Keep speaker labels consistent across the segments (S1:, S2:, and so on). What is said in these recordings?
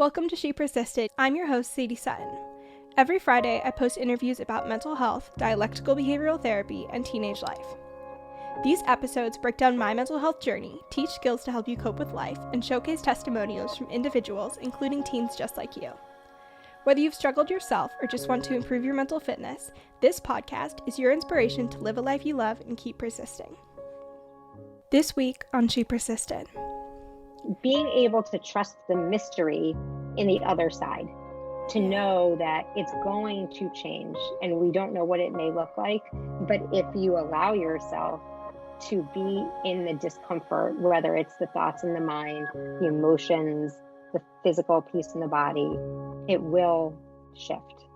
S1: Welcome to She Persisted. I'm your host, Sadie Sutton. Every Friday, I post interviews about mental health, dialectical behavioral therapy, and teenage life. These episodes break down my mental health journey, teach skills to help you cope with life, and showcase testimonials from individuals, including teens just like you. Whether you've struggled yourself or just want to improve your mental fitness, this podcast is your inspiration to live a life you love and keep persisting. This week on She Persisted.
S2: Being able to trust the mystery in the other side, to know that it's going to change and we don't know what it may look like, but if you allow yourself to be in the discomfort, whether it's the thoughts in the mind, the emotions, the physical piece in the body, it will shift.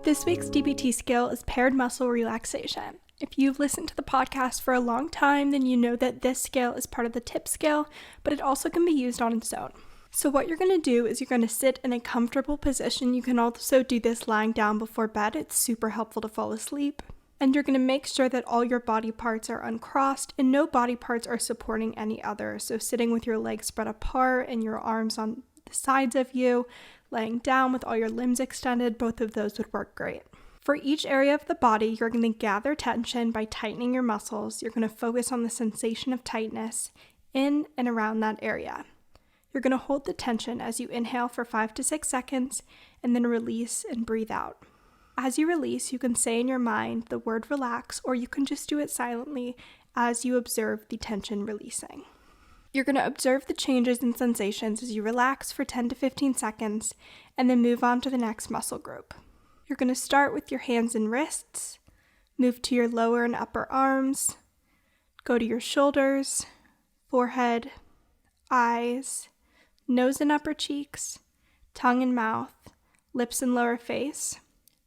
S1: This week's DBT skill is paired muscle relaxation. If you've listened to the podcast for a long time, then you know that this skill is part of the tip skill, but it also can be used on its own. So what you're going to do is you're going to sit in a comfortable position. You can also do this lying down before bed. It's super helpful to fall asleep. And you're going to make sure that all your body parts are uncrossed and no body parts are supporting any other. So sitting with your legs spread apart and your arms on the sides of you, laying down with all your limbs extended, both of those would work great. For each area of the body, you're going to gather tension by tightening your muscles. You're going to focus on the sensation of tightness in and around that area. You're going to hold the tension as you inhale for 5 to 6 seconds and then release and breathe out. As you release, you can say in your mind the word relax, or you can just do it silently as you observe the tension releasing. You're going to observe the changes in sensations as you relax for 10 to 15 seconds and then move on to the next muscle group. You're going to start with your hands and wrists, move to your lower and upper arms, go to your shoulders, forehead, eyes, nose and upper cheeks, tongue and mouth, lips and lower face,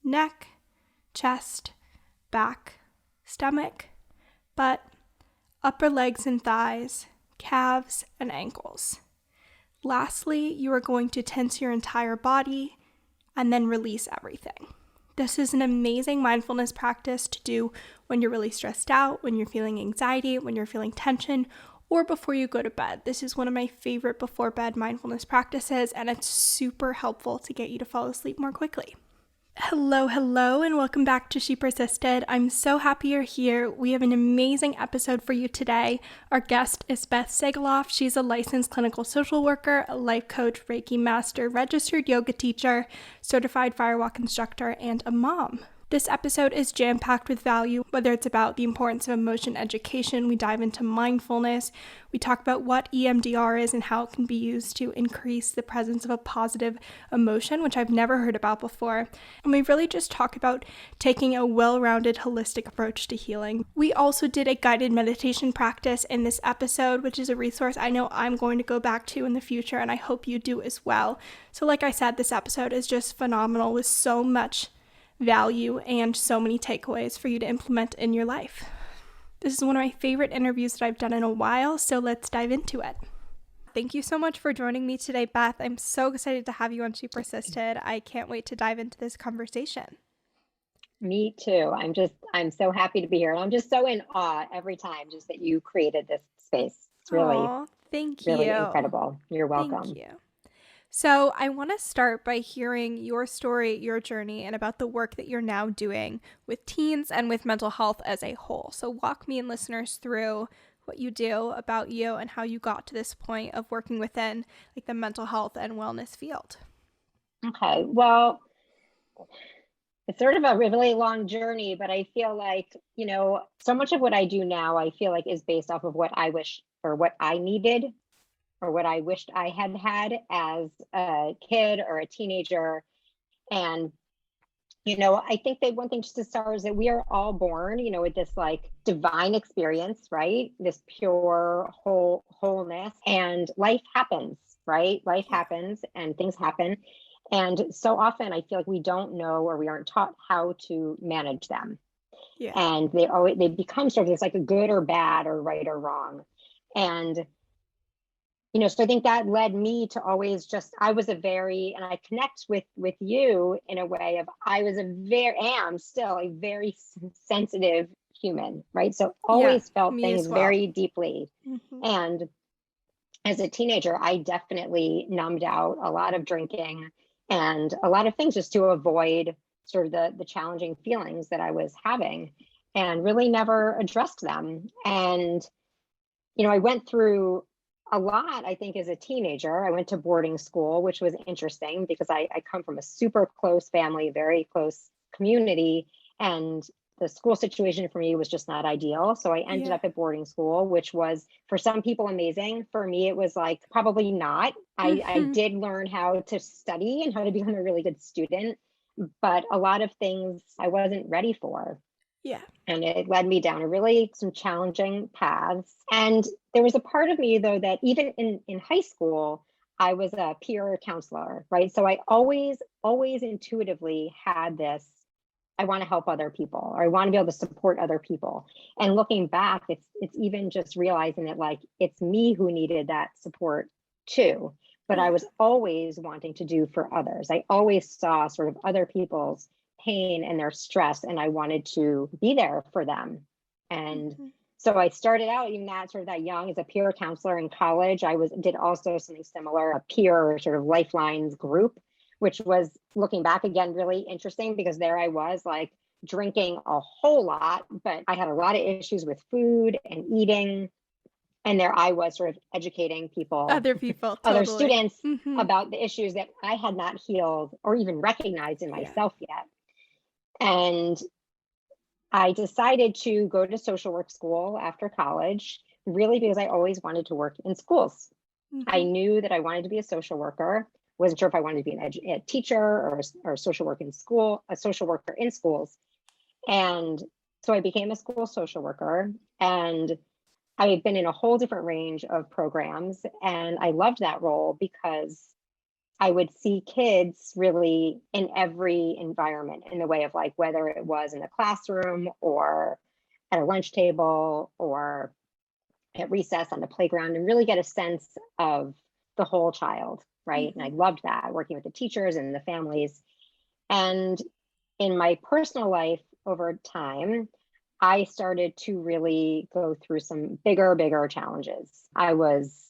S1: neck, chest, back, stomach, butt, upper legs and thighs, calves, and ankles. Lastly, you are going to tense your entire body and then release everything. This is an amazing mindfulness practice to do when you're really stressed out, when you're feeling anxiety, when you're feeling tension, or before you go to bed. This is one of my favorite before bed mindfulness practices, and it's super helpful to get you to fall asleep more quickly. Hello, and welcome back to She Persisted. I'm so happy you're here. We have an amazing episode for you today. Our guest is Beth Segaloff. She's a licensed clinical social worker, a life coach, Reiki master, registered yoga teacher, certified firewalk instructor, and a mom. This episode is jam-packed with value, whether it's about the importance of emotion education, we dive into mindfulness, we talk about what EMDR is and how it can be used to increase the presence of a positive emotion, which I've never heard about before, and we really just talk about taking a well-rounded, holistic approach to healing. We also did a guided meditation practice in this episode, which is a resource I know I'm going to go back to in the future, and I hope you do as well. So like I said, this episode is just phenomenal with so much value and so many takeaways for you to implement in your life. This is one of my favorite interviews that I've done in a while, so let's dive into it. Thank you so much for joining me today, Beth. I'm so excited to have you on She Persisted. I can't wait to dive into this conversation.
S2: Me too. I'm so happy to be here. And I'm just so in awe every time just that you created this space. It's really,
S1: thank
S2: really
S1: you.
S2: Incredible. You're welcome.
S1: Thank you. So I want to start by hearing your story, your journey, and about the work that you're now doing with teens and with mental health as a whole. So walk me and listeners through what you do, about you, and how you got to this point of working within like the mental health and wellness field.
S2: Okay. Well, it's sort of a really long journey, but I feel like, so much of what I do now, I feel like is based off of what I wish or what I needed or what I wished I had had as a kid or a teenager. And, I think that one thing just to start is that we are all born, with this like divine experience, right? This pure wholeness, and life happens, right? Life happens and things happen. And so often I feel like we don't know, or we aren't taught how to manage them.
S1: Yeah.
S2: And they become sort of this like a good or bad or right or wrong. And so I think that led me to always and I connect with you in a way of, am still a very sensitive human, right? So always felt things very deeply. Mm-hmm. And as a teenager, I definitely numbed out a lot of drinking and a lot of things just to avoid sort of the challenging feelings that I was having, and really never addressed them. And, I went through a lot, I think, as a teenager. I went to boarding school, which was interesting because I come from a super close family, very close community. And the school situation for me was just not ideal. So I ended up at boarding school, which was for some people amazing. For me, it was like probably not. I did learn how to study and how to become a really good student, but a lot of things I wasn't ready for.
S1: Yeah.
S2: And it led me down some challenging paths. And there was a part of me, though, that even in high school, I was a peer counselor, right? So I always intuitively had this, I want to help other people, or I want to be able to support other people. And looking back, it's even just realizing that, like, it's me who needed that support too. But I was always wanting to do for others. I always saw sort of other people's pain and their stress, and I wanted to be there for them. And so I started out even that young as a peer counselor in college. Did also something similar, a peer sort of lifelines group, which was, looking back again, really interesting because there I was, like, drinking a whole lot, but I had a lot of issues with food and eating. And there I was, sort of educating people,
S1: Other people,
S2: other
S1: totally.
S2: students about the issues that I had not healed or even recognized in myself yet. And I decided to go to social work school after college, really because I always wanted to work in schools. I knew that I wanted to be a social worker. Wasn't sure if I wanted to be a teacher or a social worker in schools. And so I became a school social worker, and I had been in a whole different range of programs. And I loved that role because I would see kids really in every environment, in the way of, like, whether it was in a classroom or at a lunch table or at recess on the playground, and really get a sense of the whole child, right? And I loved that, working with the teachers and the families. And in my personal life over time, I started to really go through some bigger challenges. I was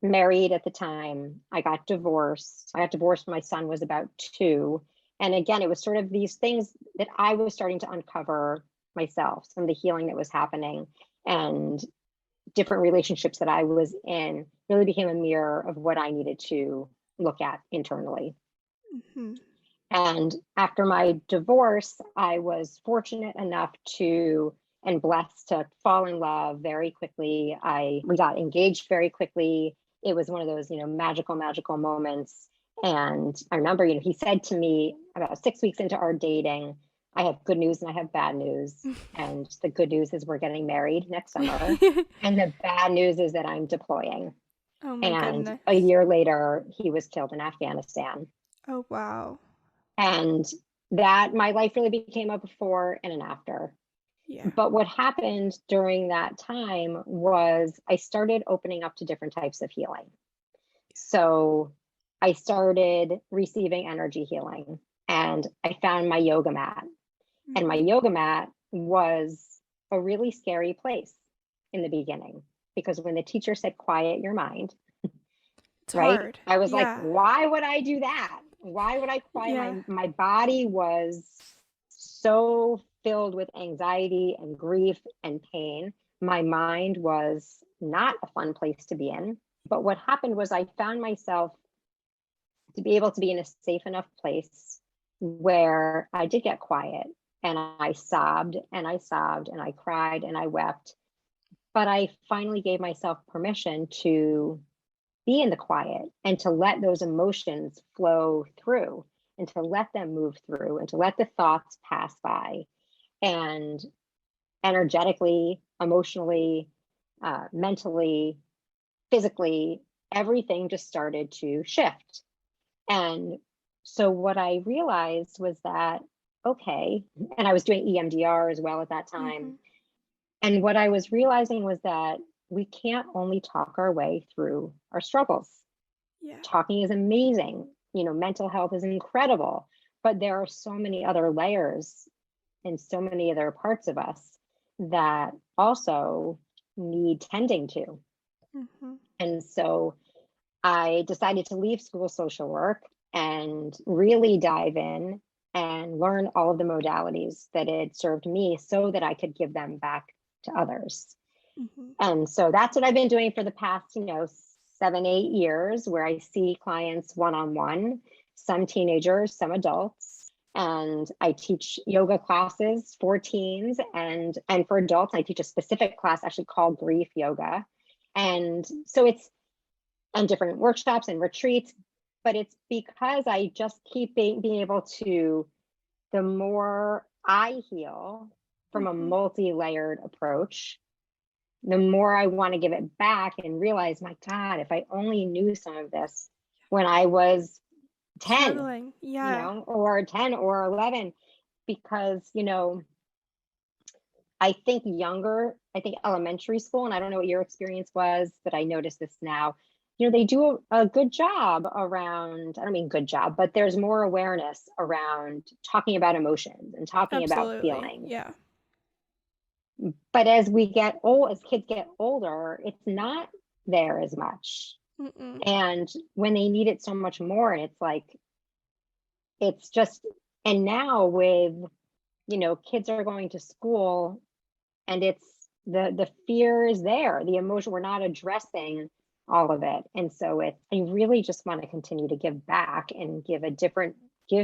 S2: married at the time. I got divorced. When my son was about 2. And again, it was sort of these things that I was starting to uncover myself, some of the healing that was happening, and different relationships that I was in really became a mirror of what I needed to look at internally. And after my divorce, I was fortunate enough and blessed to fall in love very quickly. We got engaged very quickly. It was one of those, magical moments. And I remember, he said to me about 6 weeks into our dating, I have good news and I have bad news. And the good news is we're getting married next summer. And the bad news is that I'm deploying.
S1: Oh my goodness.
S2: A year later, he was killed in Afghanistan.
S1: Oh, wow.
S2: And that my life really became a before and an after.
S1: Yeah.
S2: But what happened during that time was I started opening up to different types of healing. So I started receiving energy healing, and I found my yoga mat. And my yoga mat was a really scary place in the beginning, because when the teacher said, quiet your mind,
S1: it's
S2: right?
S1: Hard.
S2: I was like, why would I do that? Why would I quiet my body was so filled with anxiety and grief and pain. My mind was not a fun place to be in. But what happened was I found myself to be able to be in a safe enough place where I did get quiet, and I sobbed and I cried and I wept. But I finally gave myself permission to be in the quiet and to let those emotions flow through, and to let them move through, and to let the thoughts pass by. And energetically, emotionally, mentally, physically, everything just started to shift. And so what I realized was that, okay, and I was doing EMDR as well at that time. And what I was realizing was that we can't only talk our way through our struggles. Talking is amazing. Mental health is incredible, but there are so many other layers and so many other parts of us that also need tending to.
S1: Mm-hmm.
S2: And so I decided to leave school social work and really dive in and learn all of the modalities that had served me so that I could give them back to others.
S1: Mm-hmm.
S2: And so that's what I've been doing for the past, 7-8 years, where I see clients one-on-one, some teenagers, some adults. And I teach yoga classes for teens and for adults. I teach a specific class actually called grief yoga. And so it's on different workshops and retreats, but it's because I just keep being able to, the more I heal from a multi-layered approach, the more I want to give it back and realize, my God, if I only knew some of this when I was 10,
S1: Struggling. Yeah.
S2: or 10 or 11, because, I think elementary school, and I don't know what your experience was, but I noticed this now, they do a good job around, I don't mean good job, but there's more awareness around talking about emotions and talking about
S1: Absolutely.
S2: feelings.
S1: Yeah.
S2: But as kids get older, it's not there as much.
S1: Mm-mm.
S2: And when they need it so much more, and it's like, it's just, and now with, kids are going to school, and it's the fear is there, the emotion, we're not addressing all of it. And so I really just want to continue to give back and give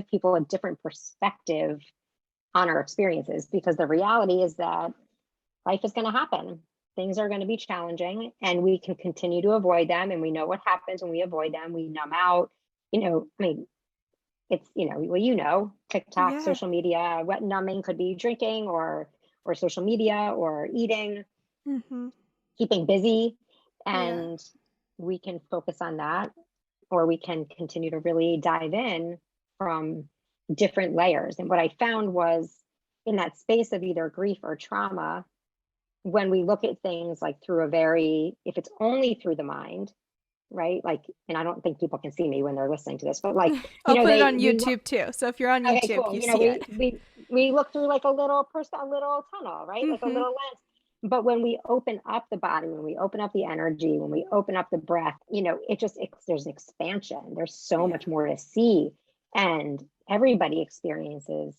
S2: people a different perspective on our experiences, because the reality is that life is going to happen. Things are going to be challenging, and we can continue to avoid them. And we know what happens when we avoid them. We numb out, it's, TikTok,
S1: Yeah.
S2: social media, what numbing could be drinking or social media or eating,
S1: Mm-hmm.
S2: keeping busy.
S1: Yeah.
S2: And we can focus on that, or we can continue to really dive in from different layers. And what I found was, in that space of either grief or trauma, when we look at things like if it's only through the mind, right? Like, and I don't think people can see me when they're listening to this, but like,
S1: I'll put it on YouTube too. So if you're on
S2: okay,
S1: YouTube,
S2: cool.
S1: you see it.
S2: We look through like a little tunnel, right? Like a little lens. But when we open up the body, when we open up the energy, when we open up the breath, there's expansion. There's so much more to see. And everybody experiences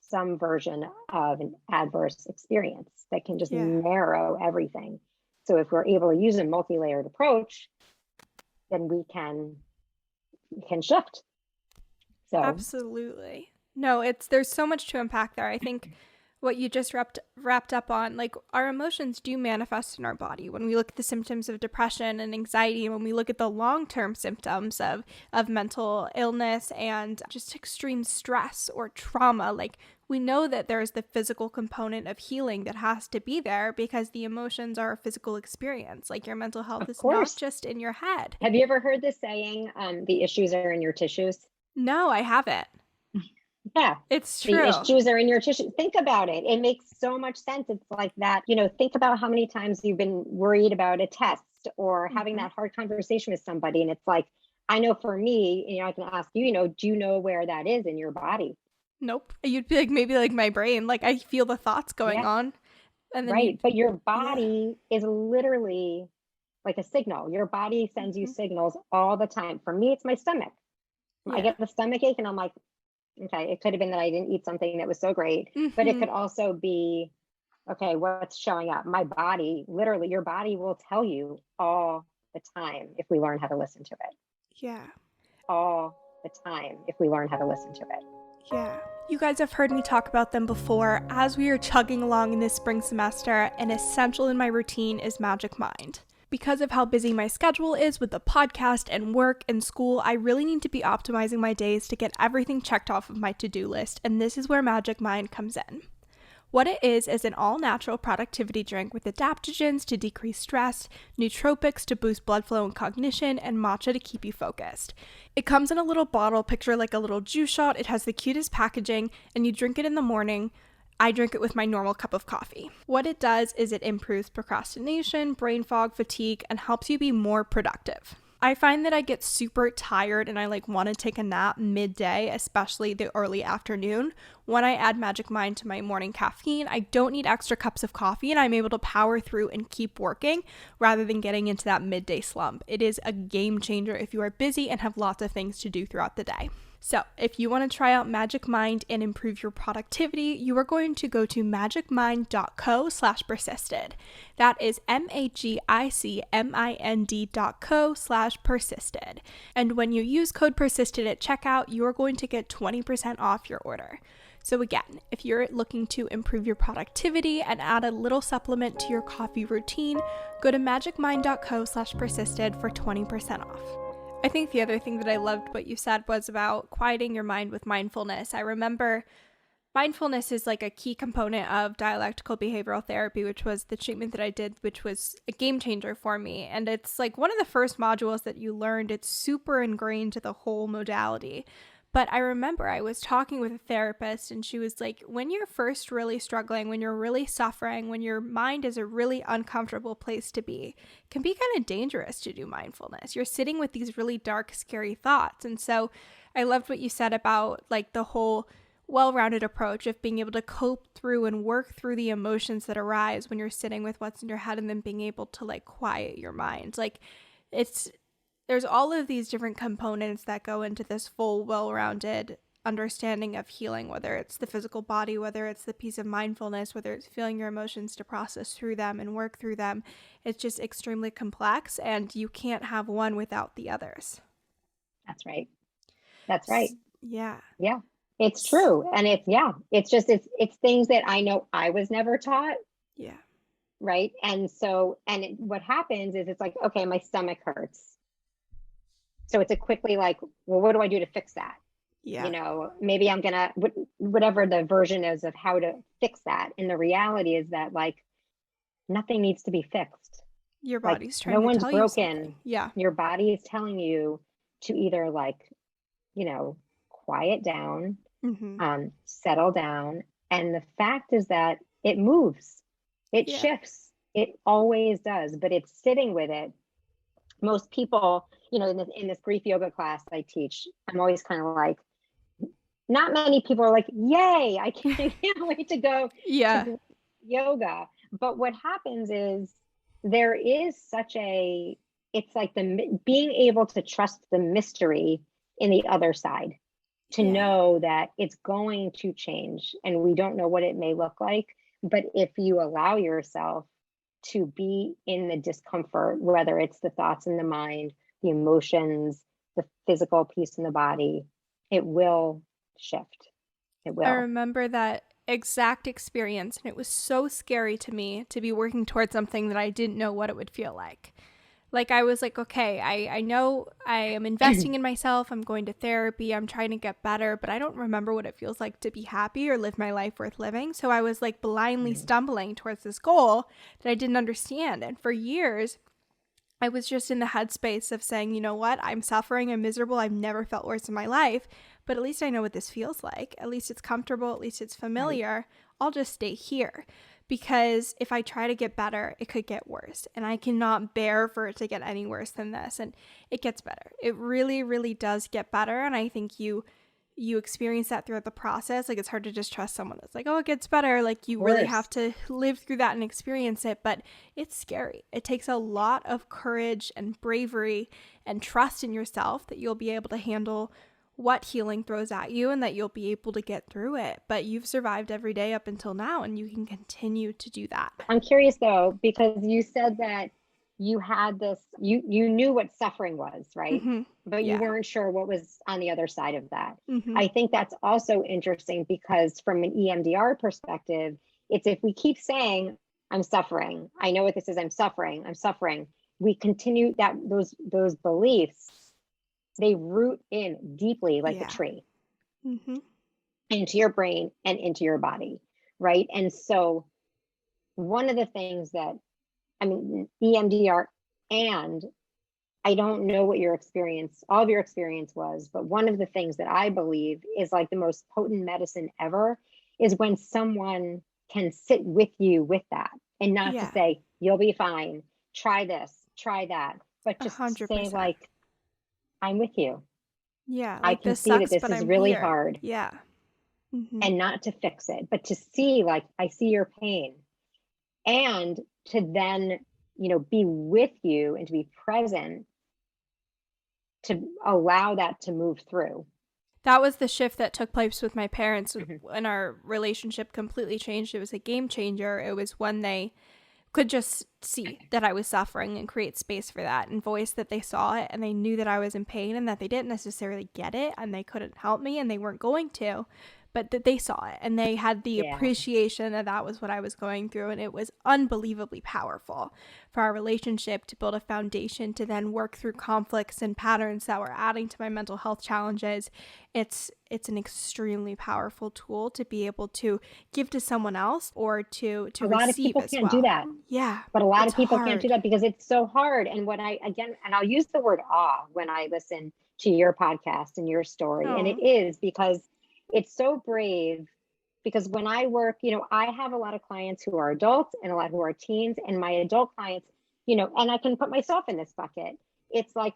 S2: some version of an adverse experience that can just narrow everything. So if we're able to use a multi-layered approach, then we can shift. So
S1: Absolutely. No, there's so much to unpack there. I think what you just wrapped up on, like, our emotions do manifest in our body. When we look at the symptoms of depression and anxiety, and when we look at the long-term symptoms of mental illness and just extreme stress or trauma, like, we know that there's the physical component of healing that has to be there, because the emotions are a physical experience. Like, your mental health is not just in your head.
S2: Have you ever heard the saying, the issues are in your tissues?
S1: No, I haven't.
S2: Yeah,
S1: it's true.
S2: The issues are in your tissue. Think about it. It makes so much sense. It's like that, think about how many times you've been worried about a test or having that hard conversation with somebody. And it's like, I know for me, I can ask you, do you know where that is in your body?
S1: Nope. You'd be like, maybe like my brain, like I feel the thoughts going on. And then
S2: but your body is literally like a signal. Your body sends you signals all the time. For me, it's my stomach. I get the stomach ache and I'm like, okay, it could have been that I didn't eat something that was so great, but it could also be, okay, what's showing up? My body, literally, your body will tell you all the time if we learn how to listen to it.
S1: Yeah.
S2: All the time if we learn how to listen to it.
S1: Yeah. You guys have heard me talk about them before. As we are chugging along in this spring semester, an essential in my routine is Magic Mind. Because of how busy my schedule is with the podcast and work and school, I really need to be optimizing my days to get everything checked off of my to-do list, and this is where Magic Mind comes in. What it is an all-natural productivity drink with adaptogens to decrease stress, nootropics to boost blood flow and cognition, and matcha to keep you focused. It comes in a little bottle, picture like a little juice shot. It has the cutest packaging, and you drink it in the morning. I drink it with my normal cup of coffee. What it does is it improves procrastination, brain fog, fatigue, and helps you be more productive. I find that I get super tired and I like want to take a nap midday, especially the early afternoon. When I add Magic Mind to my morning caffeine, I don't need extra cups of coffee and I'm able to power through and keep working rather than getting into that midday slump. It is a game changer if you are busy and have lots of things to do throughout the day. So if you want to try out Magic Mind and improve your productivity, you are going to go to magicmind.co/persisted. That is magicmind.co/persisted. And when you use code persisted at checkout, you are going to get 20% off your order. So again, if you're looking to improve your productivity and add a little supplement to your coffee routine, go to magicmind.co/persisted for 20% off. I think the other thing that I loved what you said was about quieting your mind with mindfulness. I remember mindfulness is like a key component of dialectical behavioral therapy, which was the treatment that I did, which was a game changer for me. And it's like one of the first modules that you learned. It's super ingrained to the whole modality. But I remember I was talking with a therapist and she was like, when you're first really struggling, when you're really suffering, when your mind is a really uncomfortable place to be, it can be kind of dangerous to do mindfulness. You're sitting with these really dark, scary thoughts. And so I loved what you said about like the whole well-rounded approach of being able to cope through and work through the emotions that arise when you're sitting with what's in your head and then being able to like quiet your mind. Like there's all of these different components that go into this full, well-rounded understanding of healing, whether it's the physical body, whether it's the piece of mindfulness, whether it's feeling your emotions to process through them and work through them. It's just extremely complex, and you can't have one without the others.
S2: That's right. That's right.
S1: Yeah.
S2: Yeah. It's true. And it's things that I know I was never taught.
S1: Yeah.
S2: Right. And so, what happens is it's like, okay, my stomach hurts. So it's a quickly like, well, what do I do to fix that?
S1: Yeah.
S2: Maybe I'm going to, whatever the version is of how to fix that. And the reality is that like nothing needs to be fixed.
S1: Your body's trying
S2: no
S1: to
S2: one's
S1: tell you
S2: broken.
S1: something. Yeah.
S2: Your body is telling you to either like, quiet down, settle down. And the fact is that it moves, it shifts. It always does, but it's sitting with it. Most people, in this grief yoga class I teach, I'm always kind of like, not many people are like, yay, I can't wait to go to yoga. But what happens is there is it's like being able to trust the mystery in the other side, to know that it's going to change and we don't know what it may look like. But if you allow yourself to be in the discomfort, whether it's the thoughts in the mind, the emotions, the physical piece in the body, it will shift. It will.
S1: I remember that exact experience, and it was so scary to me to be working towards something that I didn't know what it would feel like. Like I was like, okay, I know I am investing in myself. I'm going to therapy. I'm trying to get better, but I don't remember what it feels like to be happy or live my life worth living. So I was like blindly stumbling towards this goal that I didn't understand. And for years, I was just in the headspace of saying, you know what? I'm suffering. I'm miserable. I've never felt worse in my life, but at least I know what this feels like. At least it's comfortable. At least it's familiar. I'll just stay here. Because if I try to get better, it could get worse. And I cannot bear for it to get any worse than this. And it gets better. It really, really does get better. And I think you experience that throughout the process. Like, it's hard to just trust someone that's like, oh, it gets better. Like, you really have to live through that and experience it. But it's scary. It takes a lot of courage and bravery and trust in yourself that you'll be able to handle what healing throws at you and that you'll be able to get through it. But you've survived every day up until now, and you can continue to do that.
S2: I'm curious though, because you said that you had this, you knew what suffering was, right? But you weren't sure what was on the other side of that. I think that's also interesting because from an EMDR perspective, it's if we keep saying, I'm suffering, I know what this is, I'm suffering, we continue that those beliefs, they root in deeply like a tree into your brain and into your body, right? And so one of the things that, EMDR, and I don't know what all of your experience was, but one of the things that I believe is like the most potent medicine ever is when someone can sit with you with that and not to say, you'll be fine, try this, try that. but just to say
S1: 100%.
S2: like, I'm with you.
S1: Yeah,
S2: I
S1: like
S2: can
S1: this
S2: see that
S1: sucks,
S2: this
S1: but
S2: is
S1: I'm
S2: really
S1: here.
S2: hard,
S1: Yeah. Mm-hmm.
S2: and not to fix it, but to see like, I see your pain, and to then, be with you and to be present to allow that to move through.
S1: That was the shift that took place with my parents
S2: Mm-hmm.
S1: when our relationship completely changed. It was a game changer. It was when they could just see that I was suffering and create space for that and voice that they saw it and they knew that I was in pain and that they didn't necessarily get it and they couldn't help me and they weren't going to, but that they saw it and they had the
S2: Yeah.
S1: appreciation that that was what I was going through, and it was unbelievably powerful for our relationship to build a foundation to then work through conflicts and patterns that were adding to my mental health challenges. It's an extremely powerful tool to be able to give to someone else or to
S2: A lot of
S1: receive
S2: people
S1: as
S2: can't do
S1: well.
S2: that.
S1: Yeah,
S2: But a lot
S1: it's
S2: of people can't do
S1: hard.
S2: that because it's so hard. And when and I'll use the word awe when I listen to your podcast and your story. And it
S1: Oh,
S2: is because it's so brave. Because when I work, I have a lot of clients who are adults and a lot who are teens, and my adult clients, and I can put myself in this bucket. It's like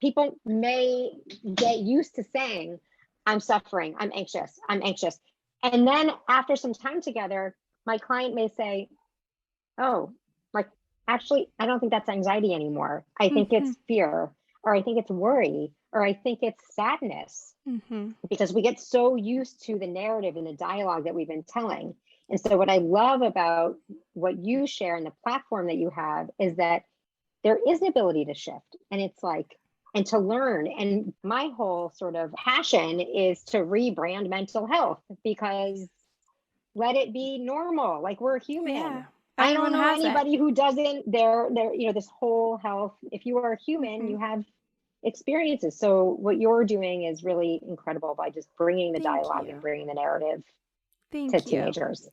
S2: people may get used to saying, I'm suffering, I'm anxious, I'm anxious. And then after some time together, my client may say, oh, like, actually, I don't think that's anxiety anymore. I think
S1: mm-hmm,
S2: it's fear, or I think it's worry, or I think it's sadness,
S1: mm-hmm.
S2: because we get so used to the narrative and the dialogue that we've been telling. And so, what I love about what you share and the platform that you have is that there is an ability to shift. And it's like, and to learn. And my whole sort of passion is to rebrand mental health, because let it be normal. Like, we're human.
S1: Yeah,
S2: I don't
S1: everyone
S2: know
S1: has it.
S2: anybody who doesn't. This whole health. If you are a human,
S1: Mm-hmm.
S2: you have experiences. So what you're doing is really incredible by just bringing the
S1: Thank
S2: dialogue
S1: you.
S2: and bringing the narrative to
S1: Thank you.
S2: teenagers.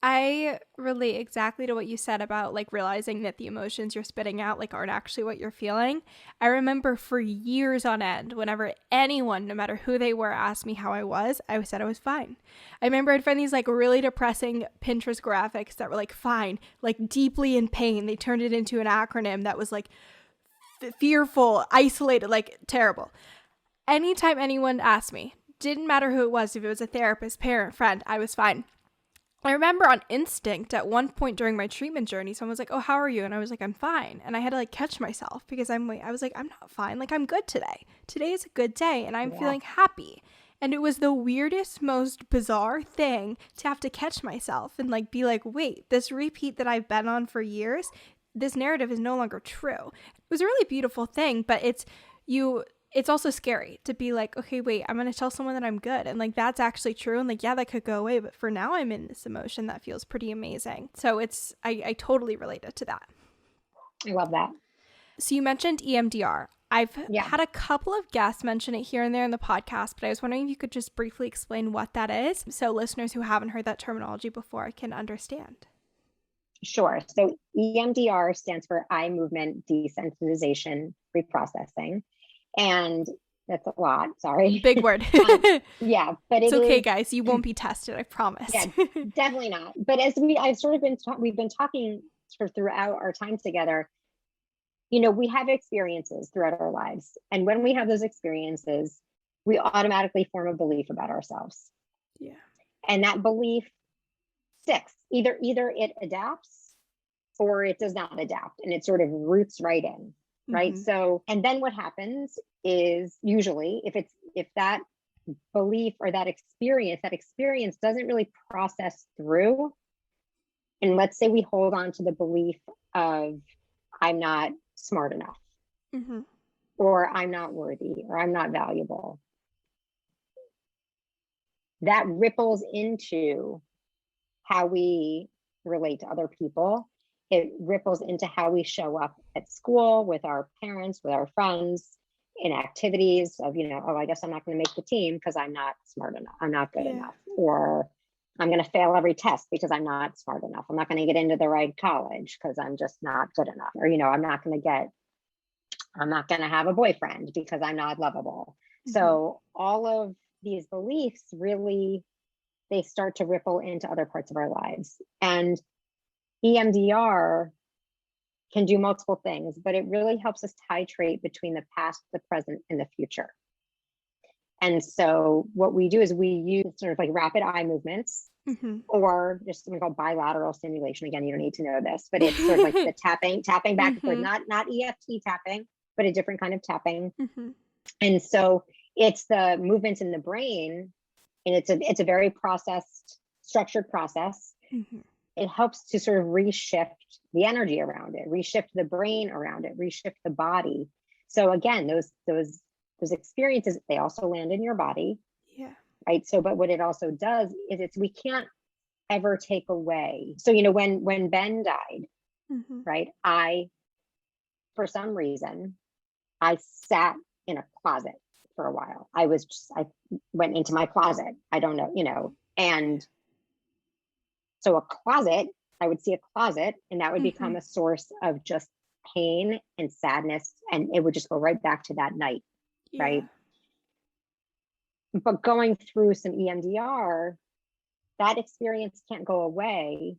S1: I relate exactly to what you said about like realizing that the emotions you're spitting out like aren't actually what you're feeling. I remember for years on end, whenever anyone, no matter who they were, asked me how I said I was fine. I remember I'd find these like really depressing Pinterest graphics that were like fine, like deeply in pain. They turned it into an acronym that was like fearful, isolated, like terrible. Anytime anyone asked me, didn't matter who it was, if it was a therapist, parent, friend, I was fine. I remember on instinct at one point during my treatment journey, someone was like, oh, how are you? And I was like, I'm fine. And I had to like catch myself because I was like, I'm not fine. Like, I'm good today. Today is a good day and I'm
S2: Yeah.
S1: feeling happy. And it was the weirdest, most bizarre thing to have to catch myself and like be like, wait, this repeat that I've been on for years, this narrative is no longer true. It was a really beautiful thing, but it's also scary to be like, okay, wait, I'm going to tell someone that I'm good. And like, that's actually true. And like, yeah, that could go away. But for now, I'm in this emotion that feels pretty amazing. So I totally related to that.
S2: I love that.
S1: So you mentioned EMDR. I've
S2: Yeah.
S1: had a couple of guests mention it here and there in the podcast, but I was wondering if you could just briefly explain what that is so listeners who haven't heard that terminology before can understand.
S2: Sure. So EMDR stands for eye movement desensitization reprocessing. And that's a lot. Sorry.
S1: Big word.
S2: Yeah, but
S1: It's
S2: it
S1: okay,
S2: is.
S1: guys. You won't be tested, I promise.
S2: Yeah, definitely not. But as I've sort of we've been talking sort of throughout our time together, we have experiences throughout our lives. And when we have those experiences, we automatically form a belief about ourselves.
S1: Yeah.
S2: And that belief sticks. Either it adapts or it does not adapt, and it sort of roots right in. Right.
S1: Mm-hmm.
S2: So, and then what happens is, usually if that belief or that experience doesn't really process through, and let's say we hold on to the belief of, I'm not smart enough,
S1: Mm-hmm.
S2: or I'm not worthy, or I'm not valuable, that ripples into how we relate to other people. It ripples into how we show up at school, with our parents, with our friends, in activities of, oh, I guess I'm not going to make the team because I'm not smart enough. I'm not good enough. Or I'm going to fail every test because I'm not smart enough. I'm not going to get into the right college because I'm just not good enough. Or, I'm not going to have a boyfriend because I'm not lovable.
S1: Mm-hmm.
S2: So all of these beliefs really, they start to ripple into other parts of our lives. And EMDR can do multiple things, but it really helps us titrate between the past, the present, and the future. And so what we do is we use sort of like rapid eye movements, or just something called bilateral stimulation. Again, you don't need to know this, but it's sort of like the tapping back and forth, not EFT tapping, but a different kind of tapping. And so it's the movements in the brain, and it's a very structured process. It helps to sort of reshift the energy around it, reshift the brain around it, reshift the body. So again, those experiences, they also land in your body.
S1: Yeah.
S2: Right. So, but what it also does is we can't ever take away. So, when Ben died, right, for some reason, I sat in a closet for a while. I went into my closet. I don't know, and so a closet, I would see a closet, and that would become a source of just pain and sadness. And it would just go right back to that night.
S1: Yeah.
S2: Right. But going through some EMDR, that experience can't go away.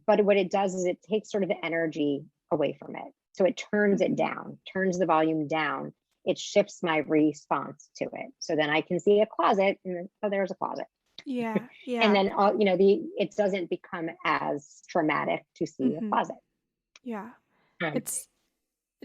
S2: But what it does is it takes sort of the energy away from it. So it turns it down, turns the volume down. It shifts my response to it. So then I can see a closet, and then, oh, there's a closet.
S1: Yeah. Yeah.
S2: And then, it doesn't become as traumatic to see a closet.
S1: Yeah.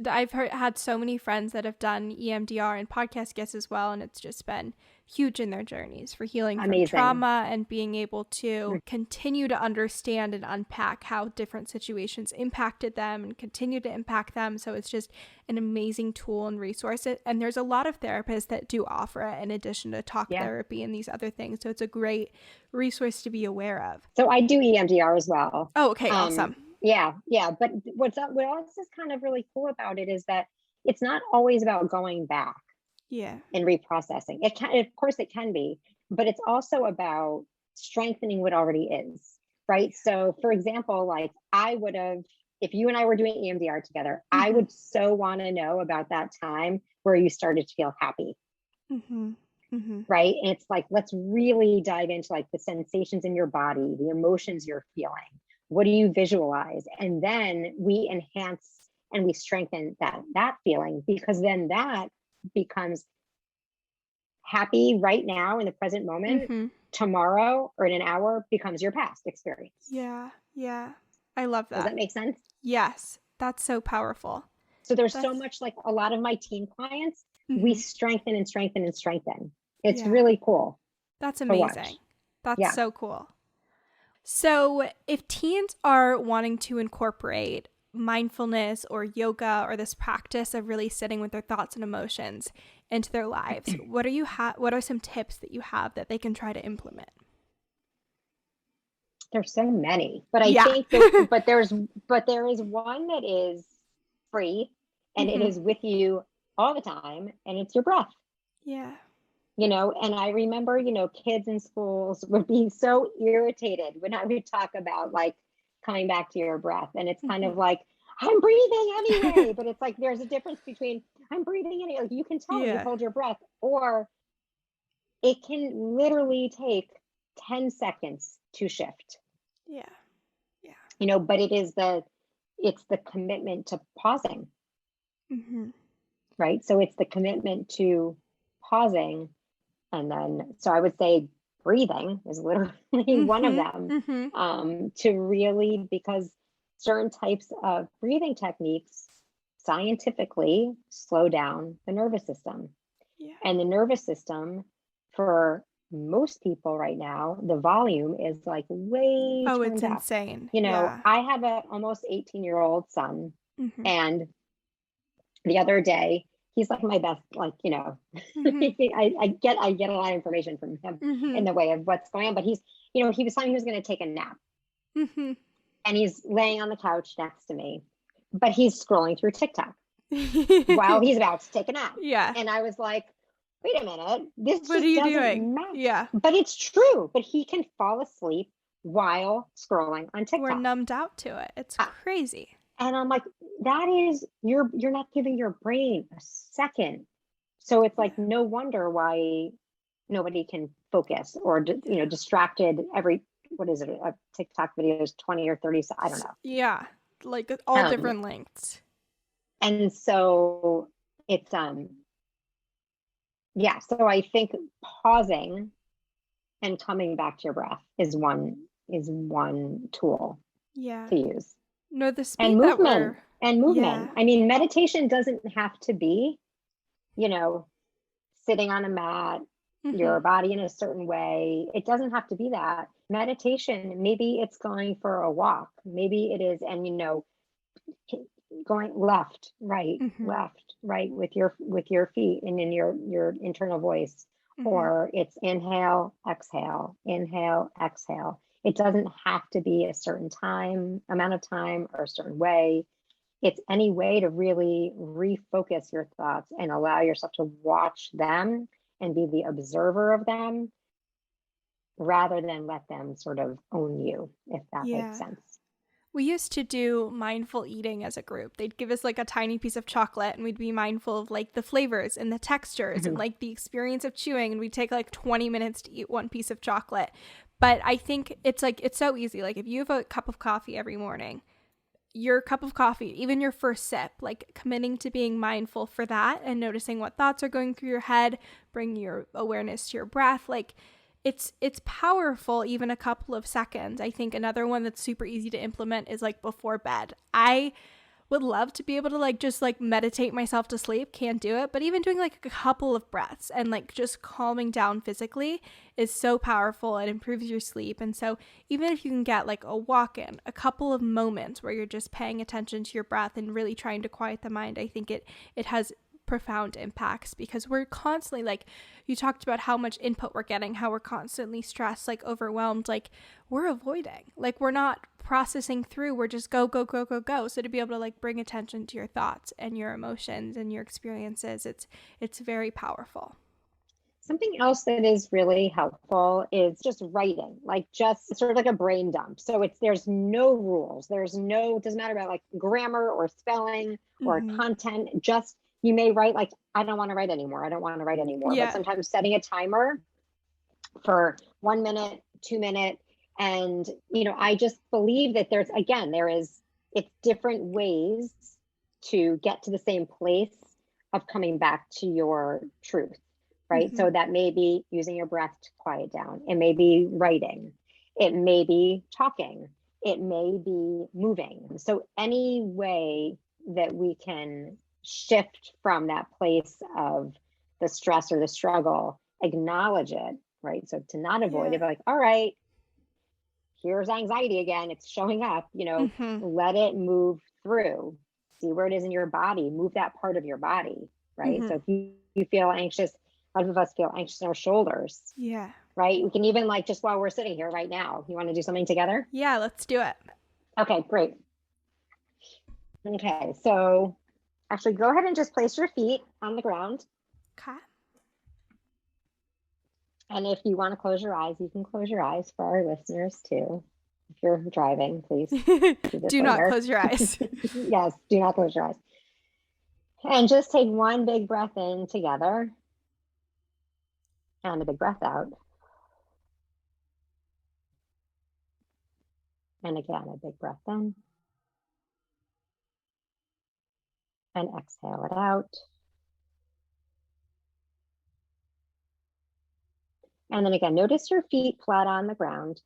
S1: I've had so many friends that have done EMDR and podcast guests as well, and it's just been huge in their journeys for healing from trauma and being able to continue to understand and unpack how different situations impacted them and continue to impact them. So it's just an amazing tool and resource. And there's a lot of therapists that do offer it in addition to talk therapy and these other things. So it's a great resource to be aware of.
S2: So I do EMDR as well.
S1: Oh, okay. Awesome.
S2: Yeah. But what else is kind of really cool about it is that it's not always about going back.
S1: Yeah.
S2: And reprocessing. Of course it can be, but it's also about strengthening what already is, right? So for example, like I would have, if you and I were doing EMDR together, I would so want to know about that time where you started to feel happy. Right. And it's like, let's really dive into like the sensations in your body, the emotions you're feeling. What do you visualize? And then we enhance and we strengthen that feeling, because then that becomes happy right now in the present moment. Tomorrow or in an hour becomes your past experience.
S1: Yeah. I love that.
S2: Does that make sense?
S1: Yes. That's so powerful.
S2: So there's so much, like a lot of my teen clients, we strengthen and strengthen and strengthen. It's really cool.
S1: That's amazing. That's so cool. So if teens are wanting to incorporate mindfulness or yoga or this practice of really sitting with their thoughts and emotions into their lives, what are some tips that you have that they can try to implement?
S2: There's so many, but I think but there is one that is free, and it is with you all the time, and it's your breath.
S1: Yeah.
S2: And I remember, kids in schools would be so irritated when I would talk about like coming back to your breath. And it's kind of like, I'm breathing anyway, but it's like, there's a difference between I'm breathing anyway. Like, you can tell when you hold your breath, or it can literally take 10 seconds to shift. Yeah. But it's the commitment to pausing. Right. So it's the commitment to pausing. And then, so I would say breathing is literally one of them, to really, because certain types of breathing techniques scientifically slow down the nervous system. Yeah. And the nervous system, for most people right now, the volume is like way turned
S1: it's
S2: up.
S1: insane.
S2: I have a almost 18-year-old son, and the other day, he's like my best, like, I get a lot of information from him in the way of what's going on, but he's, he was telling me he was going to take a nap, and he's laying on the couch next to me, but he's scrolling through TikTok while he's about to take a nap. Yeah. And I was like, wait a minute, what are you doing? Match. Yeah. But it's true, but he can fall asleep while scrolling on TikTok.
S1: We're numbed out to it. It's crazy.
S2: And I'm like, that is, you're not giving your brain a second. So it's like, no wonder why nobody can focus, or, distracted every, what is it? A TikTok video is 20 or 30. I don't know.
S1: Yeah. like all
S2: Um,
S1: different lengths.
S2: and so it's yeah, so I think pausing and coming back to your breath is one tool
S1: Yeah.
S2: to use.
S1: No, the
S2: And
S1: speed that
S2: movement
S1: we're,
S2: and movement.
S1: yeah.
S2: I mean, meditation doesn't have to be, you know, sitting on a mat,
S1: Mm-hmm.
S2: your body in a certain way. It doesn't have to be that. Meditation, maybe it's going for a walk. Maybe it is, and going
S1: Mm-hmm.
S2: left, right with your feet and in your internal voice.
S1: Mm-hmm.
S2: Or it's inhale, exhale, exhale. It doesn't have to be a certain amount of time, or a certain way. It's any way to really refocus your thoughts and allow yourself to watch them and be the observer of them, rather than let them sort of own you, if that makes
S1: Yeah.
S2: sense.
S1: We used to do mindful eating as a group. They'd give us like a tiny piece of chocolate and we'd be mindful of like the flavors and the textures and
S2: Mhm.
S1: like the experience of chewing. And we'd take like 20 minutes to eat one piece of chocolate. But I think it's like, it's so easy. Like if you have a cup of coffee every morning, your cup of coffee, even your first sip, like committing to being mindful for that and noticing what thoughts are going through your head, bring your awareness to your breath, like it's powerful. Even a couple of seconds. I think another one that's super easy to implement is like before bed. I would love to be able to like just like meditate myself to sleep, can't do it, but even doing like a couple of breaths and like just calming down physically is so powerful. It improves your sleep. And so even if you can get like a walk in, a couple of moments where you're just paying attention to your breath and really trying to quiet the mind, I think it has profound impacts, because we're constantly, like you talked about how much input we're getting, how we're constantly stressed, like overwhelmed, like we're avoiding, like we're not processing through, we're just go go go go go. So to be able to like bring attention to your thoughts and your emotions and your experiences, it's very powerful.
S2: Something else that is really helpful is just writing, like just sort of like a brain dump. So there's no rules. It doesn't matter about like grammar or spelling or
S1: Mm-hmm.
S2: content. Just, you may write like, I don't want to write anymore. I don't want to write anymore. But
S1: Yeah.
S2: sometimes setting a timer for 1 minute, 2 minute. And, I just believe that it's different ways to get to the same place of coming back to your truth, right?
S1: Mm-hmm.
S2: So that may be using your breath to quiet down. It may be writing. It may be talking. It may be moving. So any way that we can shift from that place of the stress or the struggle, acknowledge it, right? So to not avoid
S1: Yeah.
S2: it, but like, all right, here's anxiety again, it's showing up,
S1: Mm-hmm.
S2: let it move through, see where it is in your body, move that part of your body, right?
S1: Mm-hmm.
S2: So if you feel anxious, a lot of us feel anxious in our shoulders,
S1: Yeah.
S2: right? We can even, like, just while we're sitting here right now, you want to do something together?
S1: Yeah, let's do it.
S2: Okay, great. Okay, so actually go ahead and just place your feet on the ground.
S1: Okay.
S2: And if you want to close your eyes, you can close your eyes for our listeners too. If you're driving, please do this
S1: Do not
S2: later.
S1: close your eyes.
S2: Yes, do not close your eyes. And just take one big breath in together and a big breath out. And again, a big breath in and exhale it out. And then again, notice your feet flat on the ground.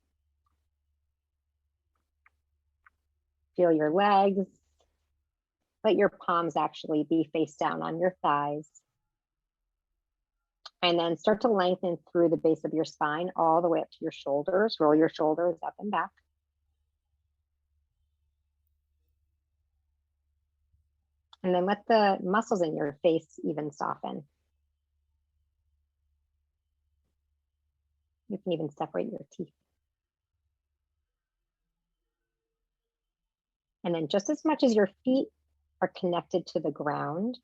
S2: Feel your legs. Let your palms actually be face down on your thighs. And then start to lengthen through the base of your spine all the way up to your shoulders. Roll your shoulders up and back. And then let the muscles in your face even soften. You can even separate your teeth. And then just as much as your feet are connected to the ground,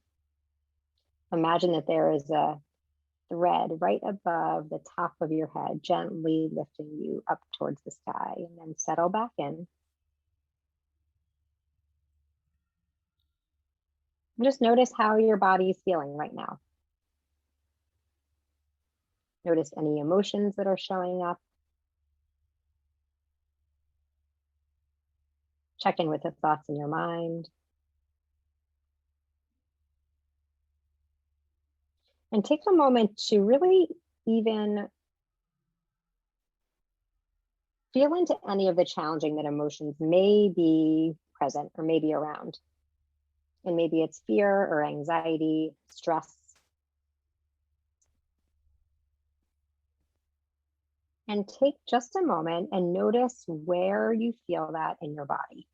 S2: imagine that there is a thread right above the top of your head, gently lifting you up towards the sky, and then settle back in. And just notice how your body is feeling right now. Notice any emotions that are showing up. Check in with the thoughts in your mind. And take a moment to really even feel into any of the challenging that emotions may be present or may be around. And maybe it's fear or anxiety, stress. And take just a moment and notice where you feel that in your body.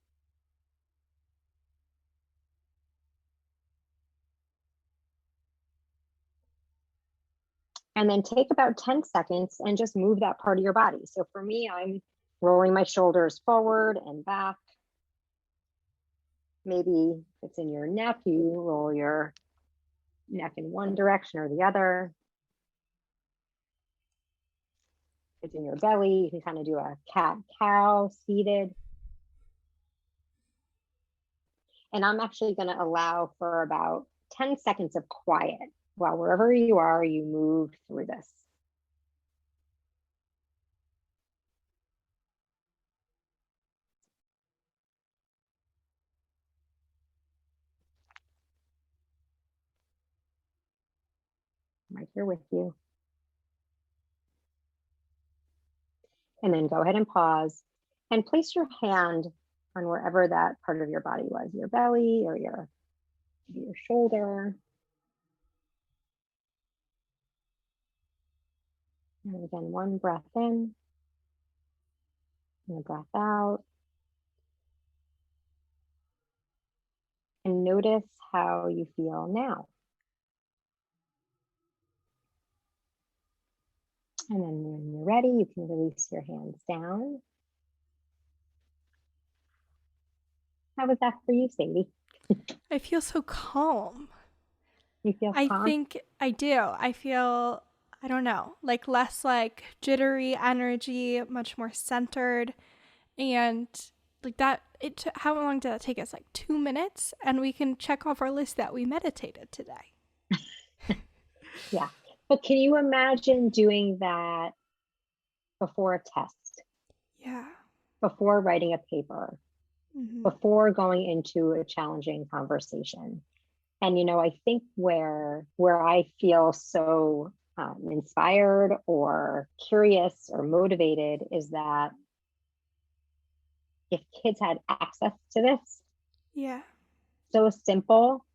S2: And then take about 10 seconds and just move that part of your body. So for me, I'm rolling my shoulders forward and back. Maybe if it's in your neck, you roll your neck in one direction or the other. If it's in your belly, you can kind of do a cat-cow seated. And I'm actually going to allow for about 10 seconds of quiet while wherever you are, you move through this. I'm right here with you. And then go ahead and pause and place your hand on wherever that part of your body was, your belly or your shoulder. And again, one breath in and a breath out. And notice how you feel now. And then when you're ready, you can release your hands down. How was that for you, Sadie?
S1: I feel so calm.
S2: You feel calm?
S1: I think I do. I feel, I don't know, like less like jittery energy, much more centered. And like that, how long did that take us? Like 2 minutes? And we can check off our list that we meditated today.
S2: Yeah. But can you imagine doing that before a test?
S1: Yeah.
S2: Before writing a paper?
S1: Mm-hmm.
S2: Before going into a challenging conversation? And, I think where I feel so inspired or curious or motivated is that if kids had access to this,
S1: yeah,
S2: so simple,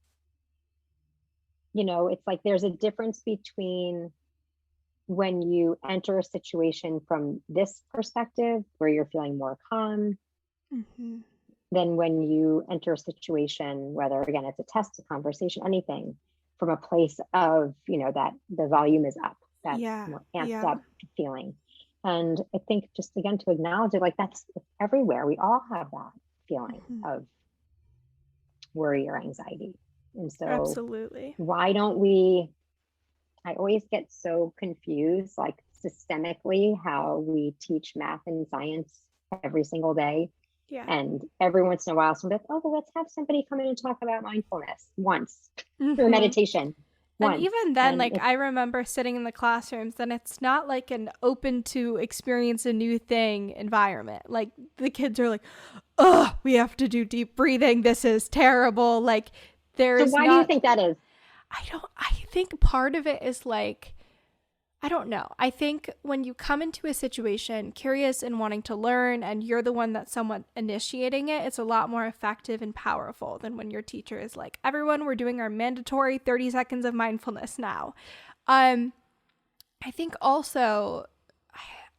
S2: it's like there's a difference between when you enter a situation from this perspective where you're feeling more calm,
S1: mm-hmm.
S2: than when you enter a situation, whether again it's a test, a conversation, anything, from a place of that the volume is up, that more amped up feeling. And I think just again to acknowledge it, like it's everywhere. We all have that feeling of worry or anxiety. And so
S1: absolutely,
S2: why don't we, I always get so confused, like systemically, how we teach math and science every single day.
S1: Yeah.
S2: And every once in a while, somebody's like, oh, well, let's have somebody come in and talk about mindfulness once, or meditation.
S1: And even then, like I remember sitting in the classrooms, and it's not like an open to experience a new thing environment. Like the kids are like, oh, we have to do deep breathing. This is terrible. Like there's
S2: So why do you think that is?
S1: I think part of it is like, I don't know. I think when you come into a situation curious and wanting to learn, and you're the one that's somewhat initiating it, it's a lot more effective and powerful than when your teacher is like, everyone, we're doing our mandatory 30 seconds of mindfulness now. I think also,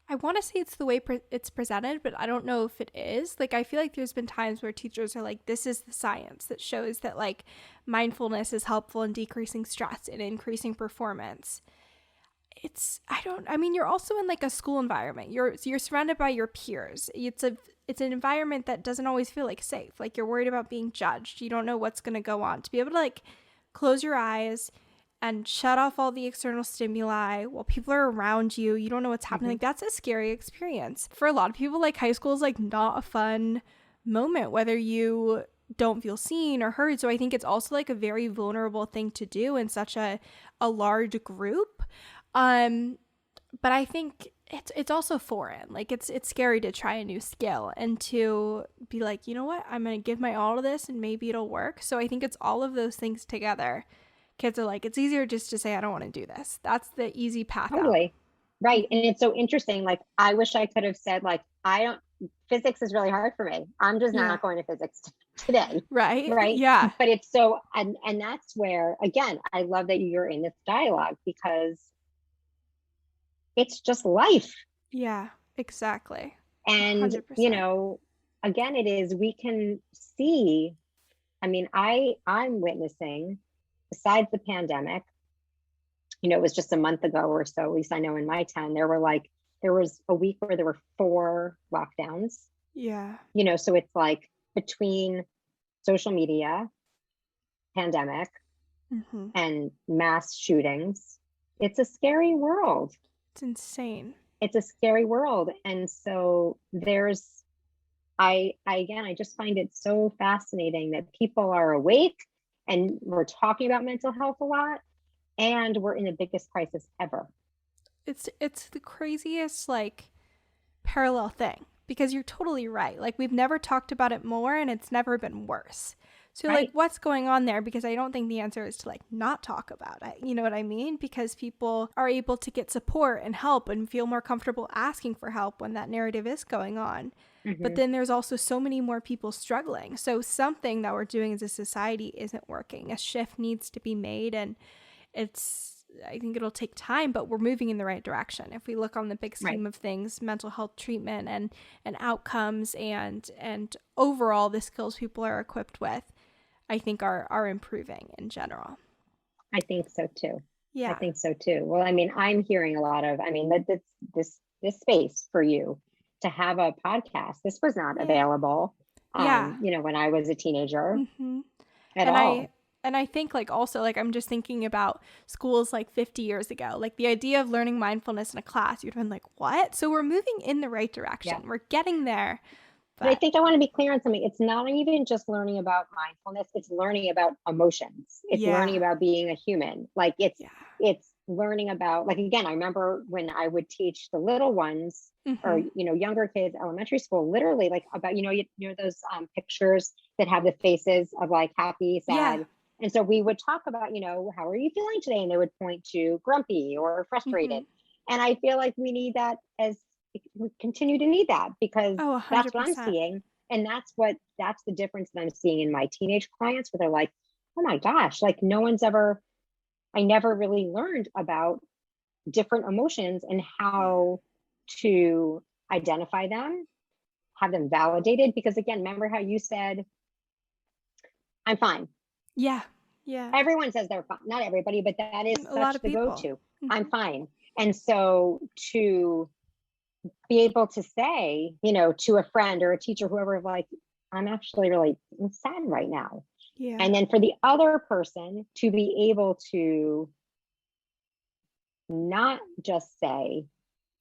S1: I want to say it's the way it's presented, but I don't know if it is. Like, I feel like there's been times where teachers are like, this is the science that shows that like mindfulness is helpful in decreasing stress and increasing performance. You're also in like a school environment. You're surrounded by your peers. It's an environment that doesn't always feel like safe. Like you're worried about being judged. You don't know what's going to go on. To be able to like close your eyes and shut off all the external stimuli while people are around you, you don't know what's happening. Like that's a scary experience. For a lot of people, like high school is like not a fun moment, whether you don't feel seen or heard. So I think it's also like a very vulnerable thing to do in such a large group. But I think it's also foreign. Like it's scary to try a new skill and to be like, you know what, I'm gonna give my all to this and maybe it'll work. So I think it's all of those things together. Kids are like, it's easier just to say I don't want to do this. That's the easy path out.
S2: Totally. Right. And it's so interesting. Like, I wish I could have said, like, physics is really hard for me. I'm just
S1: Yeah.
S2: not going to physics today.
S1: Right?
S2: Right.
S1: Yeah.
S2: But it's so, and that's where, again, I love that you're in this dialogue, because it's just life.
S1: Yeah, exactly.
S2: And,
S1: 100%.
S2: again, it is, we can see, I mean, I'm witnessing, besides the pandemic, it was just a month ago or so, at least I know in my town, there was a week where there were 4 lockdowns.
S1: Yeah.
S2: So it's like, between social media, pandemic, and mass shootings, it's a scary world.
S1: It's insane.
S2: It's a scary world. And so I just find it so fascinating that people are awake and we're talking about mental health a lot, and we're in the biggest crisis ever.
S1: It's the craziest, like, parallel thing, because you're totally right. Like, we've never talked about it more and it's never been worse. So
S2: Right.
S1: like, what's going on there? Because I don't think the answer is to like not talk about it. You know what I mean? Because people are able to get support and help and feel more comfortable asking for help when that narrative is going on. But then there's also so many more people struggling. So something that we're doing as a society isn't working. A shift needs to be made, and I think it'll take time, but we're moving in the right direction. If we look on the big scheme of things, mental health treatment and outcomes and overall the skills people are equipped with, I think are improving in general.
S2: I think so too.
S1: Yeah.
S2: I think so too. Well, I mean, I'm hearing a lot of, that this space for you to have a podcast, this was not available, when I was a teenager at all.
S1: And I think, like, also, like, I'm just thinking about schools like 50 years ago, like the idea of learning mindfulness in a class, you'd have been like, what? So we're moving in the right direction. Yeah. We're getting there.
S2: But I think I want to be clear on something. It's not even just learning about mindfulness. It's learning about emotions. It's learning about being a human. Like, it's learning about, like, again, I remember when I would teach the little ones or, younger kids, elementary school, literally, like, about, those pictures that have the faces of like happy, sad. Yeah. And so we would talk about, how are you feeling today? And they would point to grumpy or frustrated. And I feel like we need that, we continue to need that, because that's what I'm seeing. And that's the difference that I'm seeing in my teenage clients, where they're like, oh my gosh, like I never really learned about different emotions and how to identify them, have them validated. Because again, remember how you said, I'm fine.
S1: Yeah. Yeah.
S2: Everyone says they're fine. Not everybody, but that is such the go-to. I'm fine. And so to be able to say, to a friend or a teacher, whoever, like, I'm actually really sad right now. Yeah. And then for the other person to be able to not just say,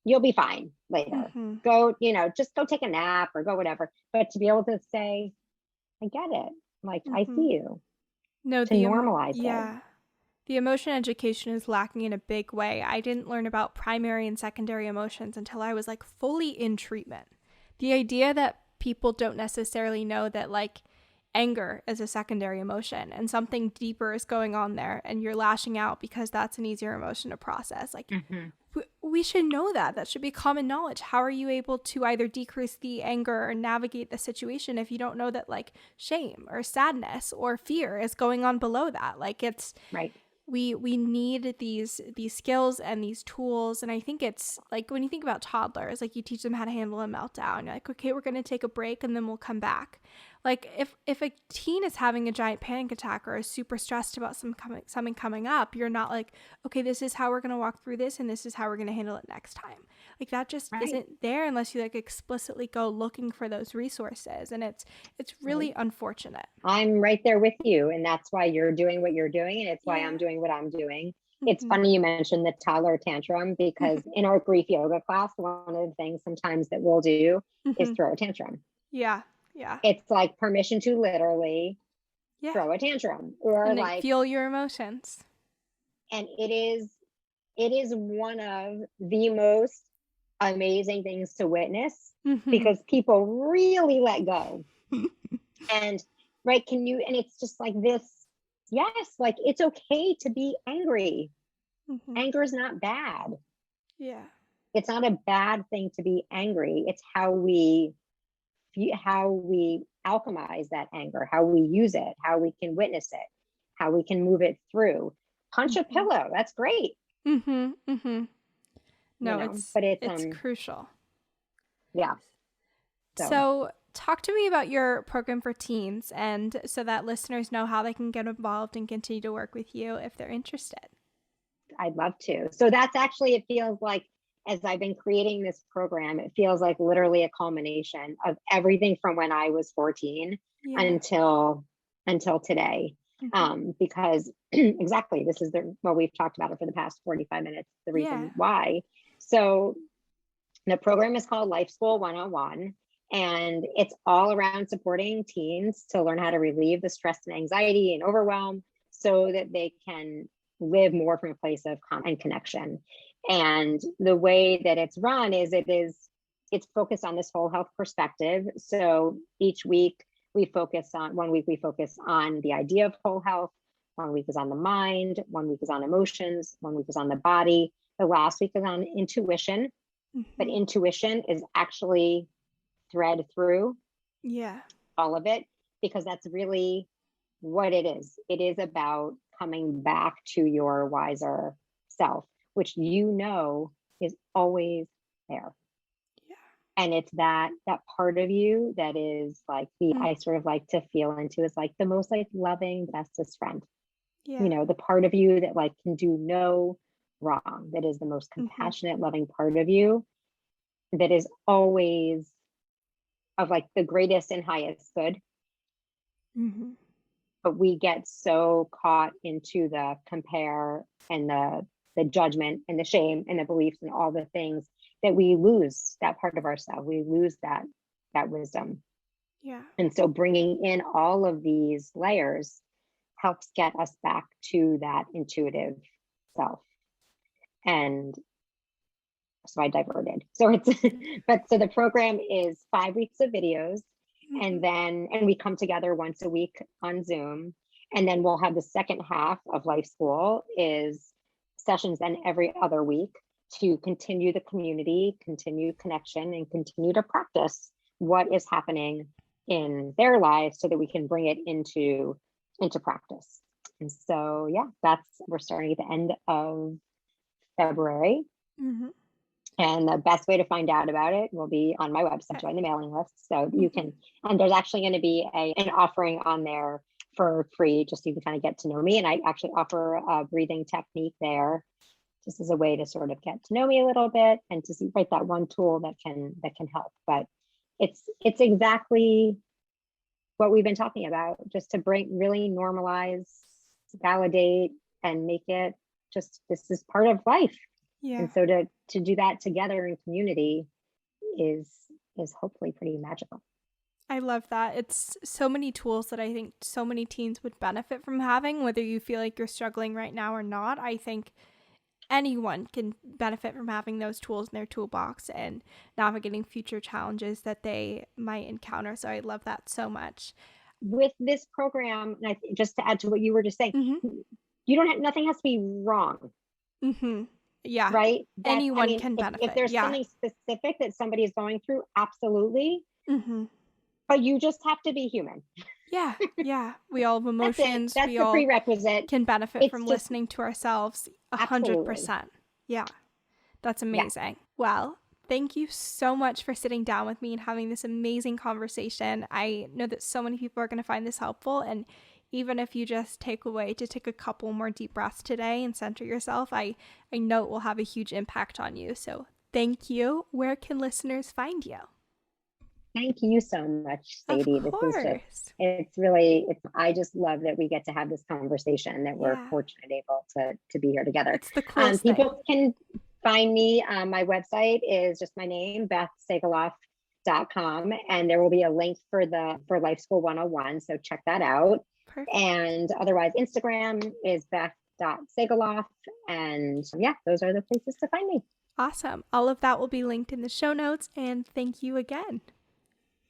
S2: you'll be fine later. Go, just go take a nap or go whatever. But to be able to say, I get it. Like, I see you.
S1: No,
S2: to normalize it.
S1: Yeah. The emotion education is lacking in a big way. I didn't learn about primary and secondary emotions until I was like fully in treatment. The idea that people don't necessarily know that, like, anger is a secondary emotion and something deeper is going on there and you're lashing out because that's an easier emotion to process. Like, we should know that. That should be common knowledge. How are you able to either decrease the anger or navigate the situation if you don't know that, like, shame or sadness or fear is going on below that? Like, it's right. We need these skills and these tools. And I think it's like, when you think about toddlers, like, you teach them how to handle a meltdown. You're like, okay, we're going to take a break and then we'll come back. Like, if a teen is having a giant panic attack or is super stressed about something coming up, you're not like, okay, this is how we're going to walk through this and this is how we're going to handle it next time. Like, that just isn't there unless you, like, explicitly go looking for those resources. And it's really unfortunate.
S2: I'm right there with you. And that's why you're doing what you're doing. And it's why I'm doing what I'm doing. It's funny you mentioned the toddler tantrum, because in our grief yoga class, one of the things sometimes that we'll do is throw a tantrum.
S1: Yeah. Yeah.
S2: It's like permission to literally throw a tantrum, or
S1: and
S2: like
S1: feel your emotions.
S2: And it is one of the most amazing things to witness
S1: Mm-hmm.
S2: because people really let go. And right, and it's just like this, yes, like it's okay to be angry.
S1: Mm-hmm.
S2: Anger is not bad.
S1: Yeah.
S2: It's not a bad thing to be angry. It's how we alchemize that anger, how we use it, how we can witness it, how we can move it through. Punch a pillow, that's great.
S1: Mm-hmm. Mm-hmm. No,
S2: But
S1: it's crucial.
S2: Yeah.
S1: So talk to me about your program for teens, and so that listeners know how they can get involved and continue to work with you if they're interested.
S2: I'd love to. So that's actually, it feels like, as I've been creating this program, it feels like literally a culmination of everything from when I was 14 until today. Because exactly, this is what we've talked about it for the past 45 minutes, the reason why. So the program is called Life School 101, and it's all around supporting teens to learn how to relieve the stress and anxiety and overwhelm so that they can live more from a place of calm and connection. And the way that it's run is it's focused on this whole health perspective. So each week one week we focus on the idea of whole health. 1 week is on the mind. 1 week is on emotions. 1 week is on the body. The last week is on intuition. But intuition is actually thread through all of it, because that's really what it is. It is about coming back to your wiser self, which is always there. And it's that part of you that is like I sort of like to feel into is like the most like loving, bestest friend. The part of you that like can do no wrong, that is the most compassionate, loving part of you, that is always of like the greatest and highest good. But we get so caught into the compare and the judgment and the shame and the beliefs and all the things that we lose that part of ourselves. We lose that wisdom. And so bringing in all of these layers helps get us back to that intuitive self. And so I diverted. So so the program is 5 weeks of videos, and we come together once a week on Zoom. And then we'll have the second half of Life School is sessions then every other week to continue the community, continue connection, and continue to practice what is happening in their lives so that we can bring it into practice. And so, we're starting at the end of February. And the best way to find out about it will be on my website, join the mailing list. So you can, and there's actually going to be an offering on there for free, just so you can kind of get to know me. And I actually offer a breathing technique there, just as a way to sort of get to know me a little bit and to see that one tool that can help. But it's exactly what we've been talking about, just to really normalize, validate, and make it just, this is part of life. And so to do that together in community is hopefully pretty magical.
S1: I love that. It's so many tools that I think so many teens would benefit from having, whether you feel like you're struggling right now or not. I think anyone can benefit from having those tools in their toolbox and navigating future challenges that they might encounter. So I love that so much.
S2: With this program, and just to add to what you were just saying, nothing has to be wrong.
S1: Yeah.
S2: Right?
S1: Anyone can benefit.
S2: If there's something specific that somebody is going through, absolutely. But you just have to be human.
S1: Yeah. We all have emotions.
S2: That's the prerequisite.
S1: Can benefit from listening to ourselves 100%. Yeah. That's amazing. Well, thank you so much for sitting down with me and having this amazing conversation. I know that so many people are going to find this helpful, and even if you just take a couple more deep breaths today and center yourself, I know it will have a huge impact on you. So thank you. Where can listeners find you?
S2: Thank you so much, Sadie.
S1: Of course.
S2: I just love that we get to have this conversation, that we're fortunate able to be here together.
S1: It's the coolest
S2: people can find me. My website is just my name, BethSegaloff.com, and there will be a link for Life School 101. So check that out. Perfect. And otherwise, Instagram is Beth.Segaloff. And those are the places to find me.
S1: Awesome. All of that will be linked in the show notes, and thank you again.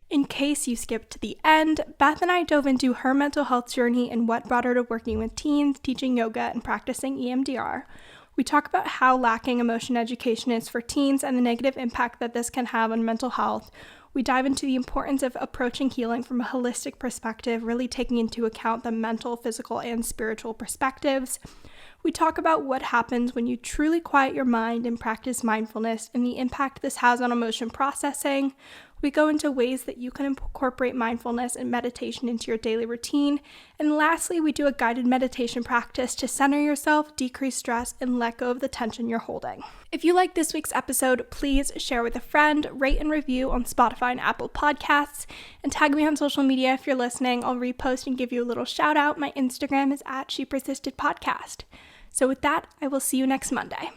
S1: In case you skipped to the end, Beth and I dove into her mental health journey and what brought her to working with teens, teaching yoga, and practicing EMDR. We talk about how lacking emotion education is for teens and the negative impact that this can have on mental health. We dive into the importance of approaching healing from a holistic perspective, really taking into account the mental, physical, and spiritual perspectives. We talk about what happens when you truly quiet your mind and practice mindfulness and the impact this has on emotion processing. We go into ways that you can incorporate mindfulness and meditation into your daily routine. And lastly, we do a guided meditation practice to center yourself, decrease stress, and let go of the tension you're holding. If you like this week's episode, please share with a friend, rate and review on Spotify and Apple Podcasts, and tag me on social media if you're listening. I'll repost and give you a little shout out. My Instagram is @ShePersistedPodcast. So with that, I will see you next Monday.